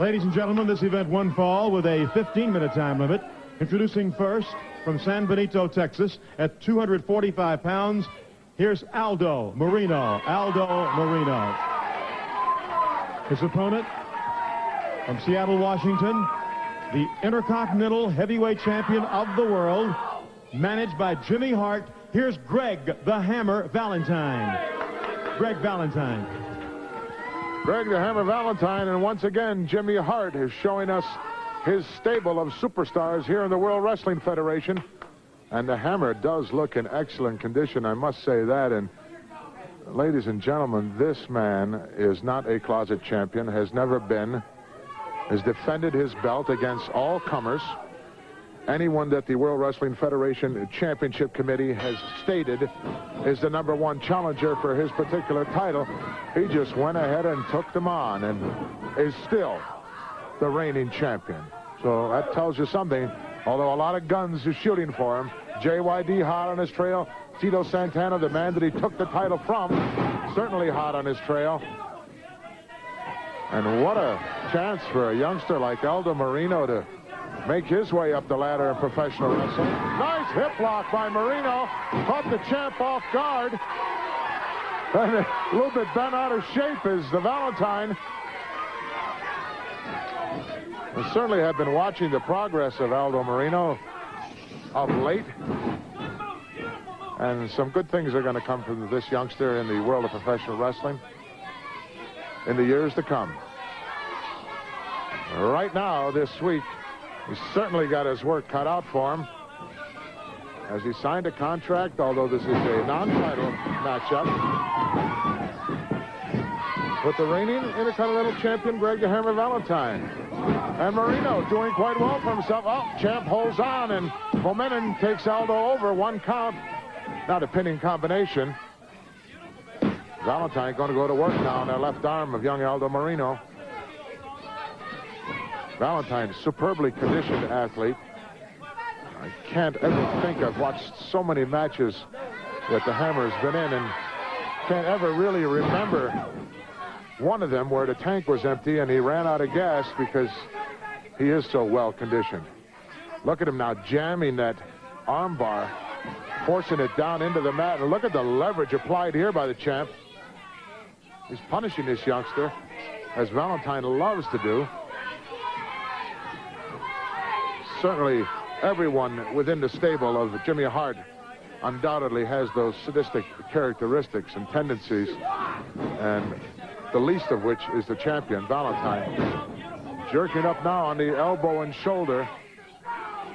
Ladies and gentlemen, this event one fall with a 15-minute time limit. Introducing first, from San Benito, Texas, at 245 pounds, here's Aldo Marino. Aldo Marino. His opponent, from Seattle, Washington, the Intercontinental Heavyweight Champion of the world, managed by Jimmy Hart. Here's Greg the Hammer Valentine. Greg Valentine. Greg the Hammer Valentine, and once again, Jimmy Hart is showing us his stable of superstars here in the World Wrestling Federation. And the Hammer does look in excellent condition, I must say that. And ladies and gentlemen, this man is not a closet champion, has never been, has defended his belt against all comers. Anyone that the World Wrestling Federation Championship Committee has stated is the #1 challenger for his particular title, he just went ahead and took them on and is still the reigning champion. So that tells you something. Although a lot of guns are shooting for him, JYD hot on his trail. Tito Santana, the man that he took the title from, certainly hot on his trail. And what a chance for a youngster like Aldo Marino to make his way up the ladder in professional wrestling. Nice hip lock by Marino. Caught the champ off guard. And a little bit bent out of shape is the Valentine. I certainly have been watching the progress of Aldo Marino of late. And some good things are going to come from this youngster in the world of professional wrestling in the years to come. Right now, this week, he's certainly got his work cut out for him, as he signed a contract, although this is a non-title matchup, with the reigning Intercontinental Champion, Greg the Hammer Valentine. And Marino doing quite well for himself. Oh, champ holds on, and momentum takes Aldo over. 1 count. Not a pinning combination. Valentine going to go to work now on that left arm of young Aldo Marino. Valentine, superbly conditioned athlete. I can't ever think, I've watched so many matches that the Hammer has been in, and can't ever really remember one of them where the tank was empty and he ran out of gas, because he is so well conditioned. Look at him now jamming that arm bar, forcing it down into the mat, and look at the leverage applied here by the champ. He's punishing this youngster, as Valentine loves to do. Certainly everyone within the stable of Jimmy Hart undoubtedly has those sadistic characteristics and tendencies, and the least of which is the champion, Valentine. Jerking up now on the elbow and shoulder,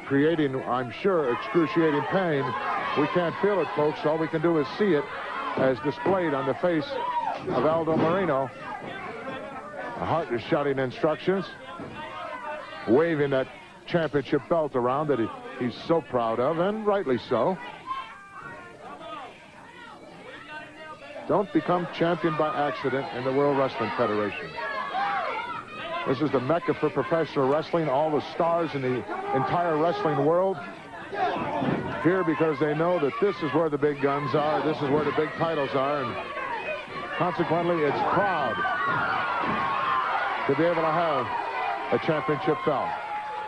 creating, I'm sure, excruciating pain. We can't feel it, folks. All we can do is see it as displayed on the face of Aldo Marino. Hart is shouting instructions, waving that championship belt around that he's so proud of, and rightly so. Don't become champion by accident in the World Wrestling Federation. This is the mecca for professional wrestling. All the stars in the entire wrestling world here because they know that this is where the big guns are, this is where the big titles are, and consequently it's proud to be able to have a championship belt.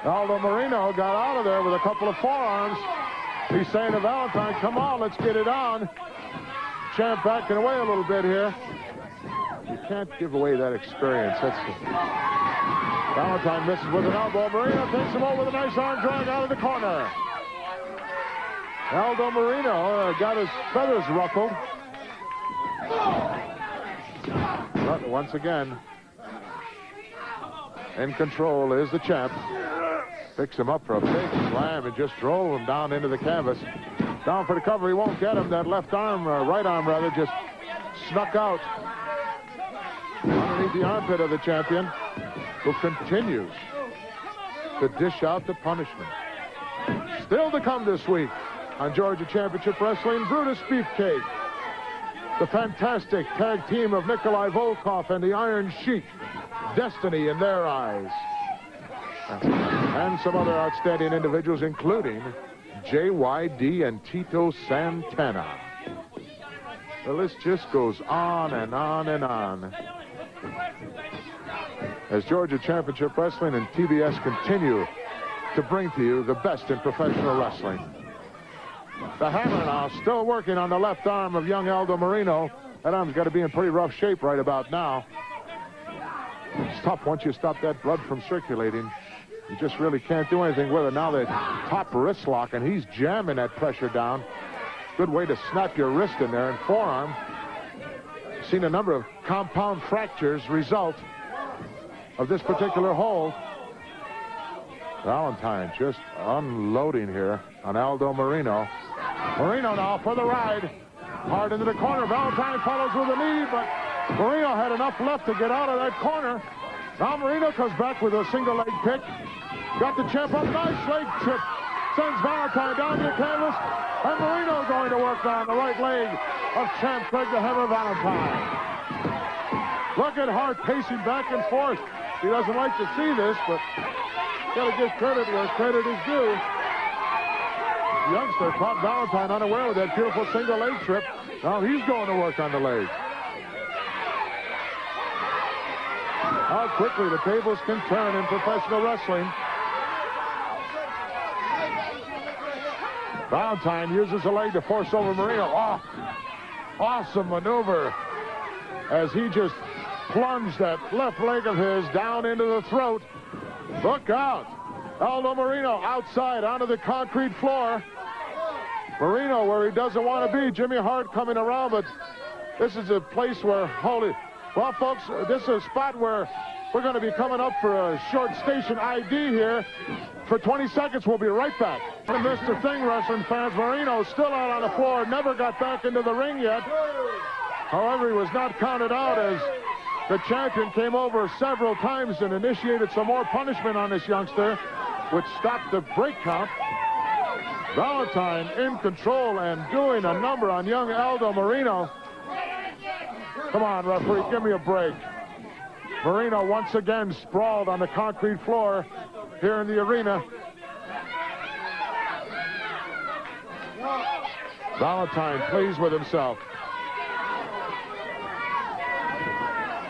Aldo Marino got out of there with a couple of forearms. He's saying to Valentine, come on, let's get it on. Champ backing away a little bit here. You can't give away that experience. Valentine misses with an elbow. Marino takes him over with a nice arm drag out of the corner. Aldo Marino got his feathers ruffled. But once again, in control is the champ. Picks him up for a big slam and just drove him down into the canvas. Down for the cover. He won't get him. That left arm, right arm rather, just snuck out underneath the armpit of the champion, who continues to dish out the punishment. Still to come this week on Georgia Championship Wrestling, Brutus Beefcake, the fantastic tag team of Nikolai Volkov and the Iron Sheik, destiny in their eyes, and some other outstanding individuals, including JYD and Tito Santana. The list just goes on and on and on. as Georgia Championship Wrestling and TBS continue to bring to you the best in professional wrestling. The hammer now still working on the left arm of young Aldo Marino. That arm's got to be in pretty rough shape right about now. It's tough once you stop that blood from circulating. You just really can't do anything with it. Now the top wrist lock, and he's jamming that pressure down. Good way to snap your wrist in there and forearm. Seen a number of compound fractures result of this particular hold. Valentine just unloading here on Aldo Marino. Marino now for the ride. Hard into the corner. Valentine follows with a knee, but Marino had enough left to get out of that corner. Now Marino comes back with a single leg pick. Got the champ up. Nice leg trip. Sends Valentine down the canvas. And Marino going to work on the right leg of champ Greg the Hammer Valentine. Look at Hart pacing back and forth. He doesn't like to see this, but got to give credit where credit is due. The youngster caught Valentine unaware with that beautiful single leg trip. Now he's going to work on the leg. How quickly the tables can turn in professional wrestling. Valentine uses the leg to force over Marino. Oh, awesome maneuver as he just plunged that left leg of his down into the throat. Look out. Aldo Marino outside onto the concrete floor. Marino where he doesn't want to be. Jimmy Hart coming around, but this is a place where, well, folks, this is a spot where we're going to be coming up for a short station ID here. For 20 seconds, we'll be right back. And Mr. Thing, wrestling fans, Marino still out on the floor, never got back into the ring yet. However, he was not counted out as the champion came over several times and initiated some more punishment on this youngster, which stopped the break count. Valentine in control and doing a number on young Aldo Marino. Come on, referee, give me a break. Marino once again sprawled on the concrete floor here in the arena. Valentine pleased with himself.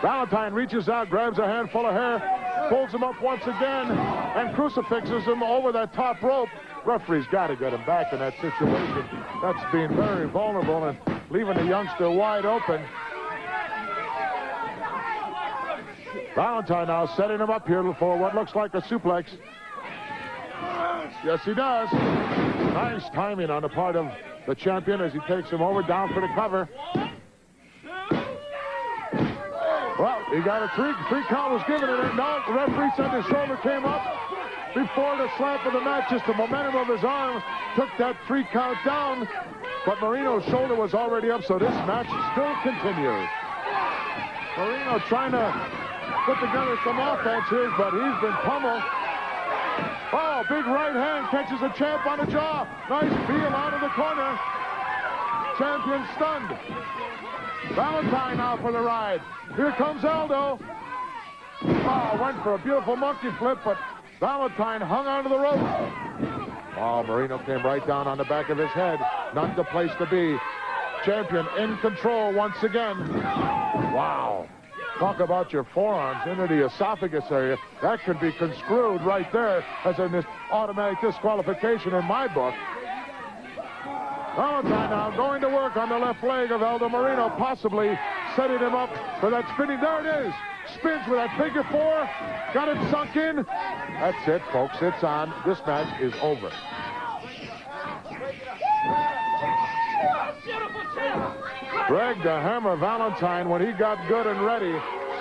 Valentine reaches out, grabs a handful of hair, pulls him up once again, and crucifixes him over that top rope. Referee's got to get him back in that situation. That's being very vulnerable and leaving the youngster wide open. Valentine now setting him up here for what looks like a suplex. Yes, he does. Nice timing on the part of the champion as he takes him over down for the cover. Well, he got a three count was given it. No, the referee said his shoulder came up before the slap of the match. Just the momentum of his arm took that 3 count down. But Marino's shoulder was already up, so this match still continues. Marino trying to put together some offenses, but he's been pummeled. Oh, big right hand catches the champ on the jaw. Nice feel out of the corner. Champion stunned. Valentine now for the ride. Here comes Aldo. Oh, went for a beautiful monkey flip, but Valentine hung onto the rope. Oh, Marino came right down on the back of his head. Not the place to be. Champion in control once again. Wow. Talk about your forearms into the esophagus area. That could be construed right there as an automatic disqualification in my book. Valentine now going to work on the left leg of Aldo Marino, possibly setting him up for that spinning. There it is. Spins with that figure 4. Got it sunk in. That's it, folks. It's on. This match is over. Greg the Hammer Valentine, when he got good and ready,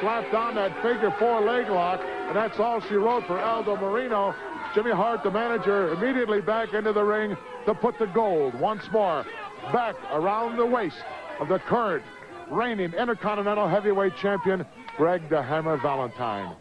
slapped on that figure 4 leg lock, and that's all she wrote for Aldo Marino. Jimmy Hart, the manager, immediately back into the ring to put the gold once more back around the waist of the current reigning Intercontinental Heavyweight Champion, Greg the Hammer Valentine.